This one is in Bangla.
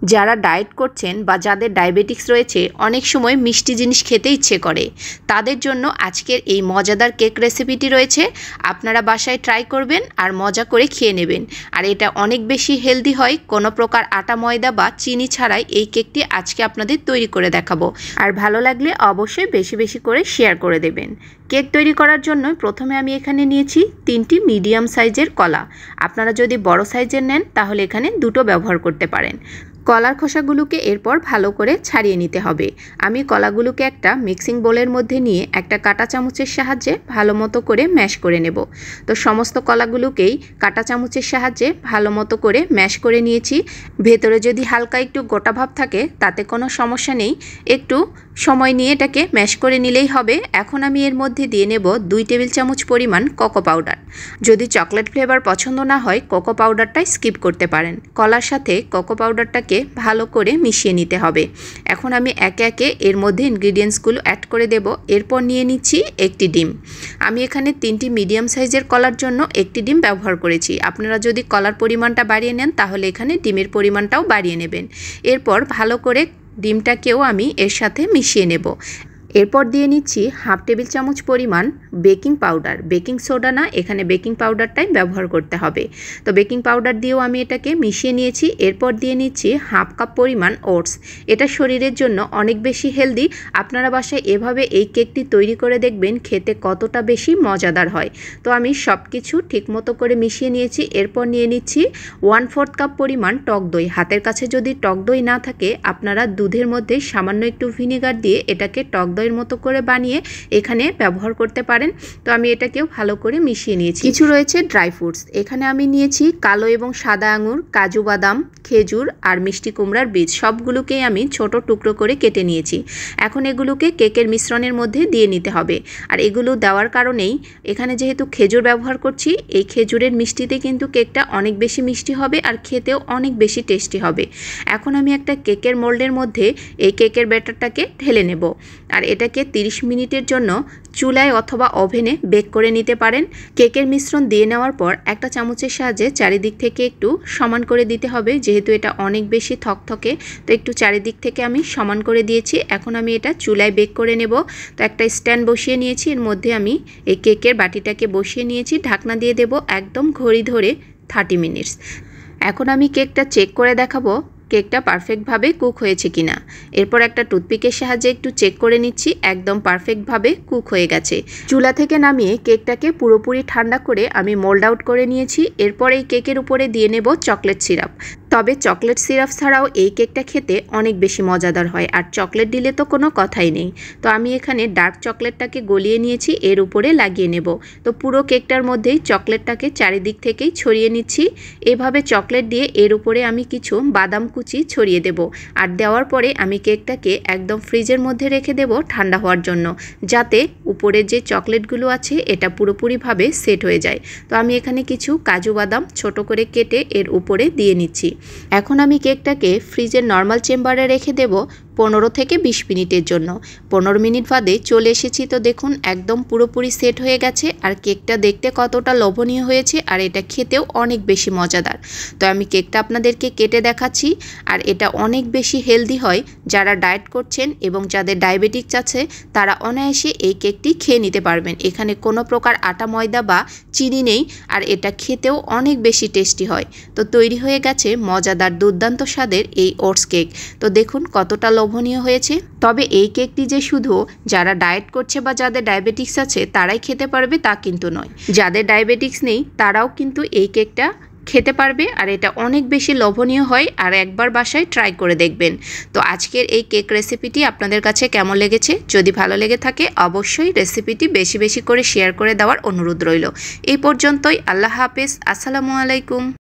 যারা ডায়েট করছেন বা যাদের ডায়াবেটিক্স রয়েছে অনেক সময় মিষ্টি জিনিস খেতে ইচ্ছে করে, তাদের জন্য আজকের এই মজাদার কেক রেসিপিটি রয়েছে। আপনারা বাসায় ট্রাই করবেন আর মজা করে খেয়ে নেবেন। আর এটা অনেক বেশি হেলদি হয়, কোনো প্রকার আটা ময়দা বা চিনি ছাড়াই এই কেকটি আজকে আপনাদের তৈরি করে দেখাবো। আর ভালো লাগলে অবশ্যই বেশি বেশি করে শেয়ার করে দেবেন। কেক তৈরি করার জন্য প্রথমে আমি এখানে নিয়েছি 3টি মিডিয়াম সাইজের কলা। আপনারা যদি বড় সাইজের নেন তাহলে এখানে 2টো ব্যবহার করতে পারেন। কলার খোসাগুলোকে এরপর ভালো করে ছাড়িয়ে নিতে হবে। আমি কলাগুলোকে একটা মিক্সিং বোলের মধ্যে নিয়ে একটা কাঁটা চামচের সাহায্যে ভালো মতো করে ম্যাশ করে নেব। তো সমস্ত কলাগুলোকেই কাঁটা চামচের সাহায্যে ভালো মতো করে ম্যাশ করে নিয়েছি। ভেতরে যদি হালকা একটু গোটা ভাব থাকে তাতে কোনো সমস্যা নেই, একটু সময় নিয়ে এটাকে ম্যাশ করে নিলেই হবে। এখন আমি এর মধ্যে দিয়ে নেব 2 টেবিল চামচ পরিমাণ কোকো পাউডার। যদি চকলেট ফ্লেভার পছন্দ না হয় কোকো পাউডারটাই স্কিপ করতে পারেন। কলার সাথে কোকো পাউডারটাকে ভালো করে মিশিয়ে নিতে হবে। এখন আমি একে একে এর মধ্যে ইনগ্রিডিয়েন্টসগুলো অ্যাড করে দেব। এরপর নিয়ে নিচ্ছি একটি ডিম। আমি এখানে 3টি মিডিয়াম সাইজের কলার জন্য একটি ডিম ব্যবহার করেছি। আপনারা যদি কলার পরিমাণটা বাড়িয়ে নেন তাহলে এখানে ডিমের পরিমাণটাও বাড়িয়ে নেবেন। এরপর ভালো করে ডিমটাকেও আমি এর সাথে মিশিয়ে নেব। এরপর দিয়ে নিচ্ছি হাফ টেবিল চামচ পরিমাণ বেকিং পাউডার। বেকিং সোডা না, এখানে বেকিং পাউডারটাই ব্যবহার করতে হবে। তো বেকিং পাউডার দিয়েও আমি এটাকে মিশিয়ে নিয়েছি। এরপর দিয়ে নিচ্ছি হাফ কাপ পরিমাণ ওটস। এটা শরীরের জন্য অনেক বেশি হেলদি। আপনারা বাসায় এভাবে এই কেকটি তৈরি করে দেখবেন খেতে কতটা বেশি মজাদার হয়। তো আমি সব কিছু ঠিকমতো করে মিশিয়ে নিয়েছি। এরপর নিয়ে নিচ্ছি 1/4 কাপ পরিমাণ টক দই। হাতের কাছে যদি টক দই না থাকে আপনারা দুধের মধ্যে সামান্য একটু ভিনেগার দিয়ে এটাকে টক দইয়ের মতো করে বানিয়ে এখানে ব্যবহার করতে পারেন। তো আমি এটাকেও ভালো করে মিশিয়ে নিয়েছি। কিছু রয়েছে ড্রাই ফ্রুটস। এখানে আমি নিয়েছি কালো এবং সাদা আঙুর, কাজু বাদাম, খেজুর আর মিষ্টি কুমড়ার বীজ। সবগুলোকেই আমি ছোট টুকরো করে কেটে নিয়েছি। এখন এগুলোকে কেকের মিশ্রণের মধ্যে দিয়ে নিতে হবে। আর এগুলো দেওয়ার কারণেই এখানে যেহেতু খেজুর ব্যবহার করছি, এই খেজুরের মিষ্টিতে কিন্তু কেকটা অনেক বেশি মিষ্টি হবে আর খেতেও অনেক বেশি টেস্টি হবে। এখন আমি একটা কেকের মোল্ডের মধ্যে এই কেকের ব্যাটারটাকে ঢেলে নেব। আর এটাকে 30 মিনিটের জন্য চুলায় অথবা ওভেনে বেক করে নিতে পারেন। কেকের মিশ্রণ দিয়ে নেওয়ার পর একটা চামচের সাহায্যে চারিদিক থেকে একটু সমান করে দিতে হবে, যেহেতু এটা অনেক বেশি থকথকে। তো একটু চারিদিক থেকে আমি সমান করে দিয়েছি। এখন আমি এটা চুলায় বেক করে নেব। তো একটা স্ট্যান্ড বসিয়ে নিয়েছি, এর মধ্যে আমি এই কেকের বাটিটাকে বসিয়ে নিয়েছি। ঢাকনা দিয়ে দেব একদম ঘড়ি ধরে 30 মিনিটস। এখন আমি কেকটা চেক করে দেখাবো কেকটা পারফেক্টভাবে কুক হয়েছে কিনা। এরপর একটা টুথপিকের সাহায্যে একটু চেক করে নিচ্ছি, একদম পারফেক্টভাবে কুক হয়ে গেছে। চুলা থেকে নামিয়ে কেকটাকে পুরোপুরি ঠান্ডা করে আমি মোল্ড আউট করে নিয়েছি। এরপর এই কেকের উপরে দিয়ে নেব চকলেট সিরাপ। তবে চকলেট সিরাপ ছাড়াও এই কেকটা খেতে অনেক বেশি মজাদার হয়, আর চকলেট দিলে তো কোনো কথাই নেই। তো আমি এখানে ডার্ক চকলেটটাকে গলিয়ে নিয়েছি, এর উপরে লাগিয়ে নেব। তো পুরো কেকটার মধ্যেই চকলেটটাকে চারিদিক থেকেই ছড়িয়ে নিচ্ছি। এভাবে চকলেট দিয়ে এর উপরে আমি কিছু বাদাম কুচি ছড়িয়ে দেব। আর দেওয়ার পরে আমি কেকটাকে একদম ফ্রিজের মধ্যে রেখে দেব ঠান্ডা হওয়ার জন্য, যাতে উপরে যে চকলেটগুলো আছে এটা পুরোপুরিভাবে সেট হয়ে যায়। তো আমি এখানে কিছু কাজু বাদাম ছোট করে কেটে এর উপরে দিয়ে নিচ্ছি। এখন আমি কেকটাকে ফ্রিজের নর্মাল চেম্বারে রেখে দেব 15 থেকে 20 মিনিটের জন্য। 15 মিনিট বাদে চলে এসেছি। তো দেখুন একদম পুরোপুরি সেট হয়ে গেছে। আর কেকটা দেখতে কতটা লোভনীয় হয়েছে, আর এটা খেতেও অনেক বেশি মজাদার। তো আমি কেকটা আপনাদেরকে কেটে দেখাচ্ছি। আর এটা অনেক বেশি হেলদি হয়। যারা ডায়েট করছেন এবং যাদের ডায়াবেটিক্স আছে তারা অনায়াসে এই কেকটি খেয়ে নিতে পারবেন। এখানে কোনো প্রকার আটা ময়দা বা চিনি নেই, আর এটা খেতেও অনেক বেশি টেস্টি হয়। তো তৈরি হয়ে গেছে মজাদার দুর্দান্ত স্বাদের এই ওটস কেক। তো দেখুন কতটা লোভনীয় হয়েছে। তবে এই কেকটি যে শুধু যারা ডায়েট করছে বা যাদের ডায়াবেটিক্স আছে তারাই খেতে পারবে তা কিন্তু নয়। যাদের ডায়াবেটিক্স নেই তারাও কিন্তু এই কেকটা খেতে পারবে। আর এটা অনেক বেশি লোভনীয় হয়, আর একবার বাসায় ট্রাই করে দেখবেন। তো আজকের এই কেক রেসিপিটি আপনাদের কাছে কেমন লেগেছে? যদি ভালো লেগে থাকে অবশ্যই রেসিপিটি বেশি বেশি করে শেয়ার করে দেওয়ার অনুরোধ রইল। এই পর্যন্তই। আল্লাহ হাফেজ। আসসালামু আলাইকুম।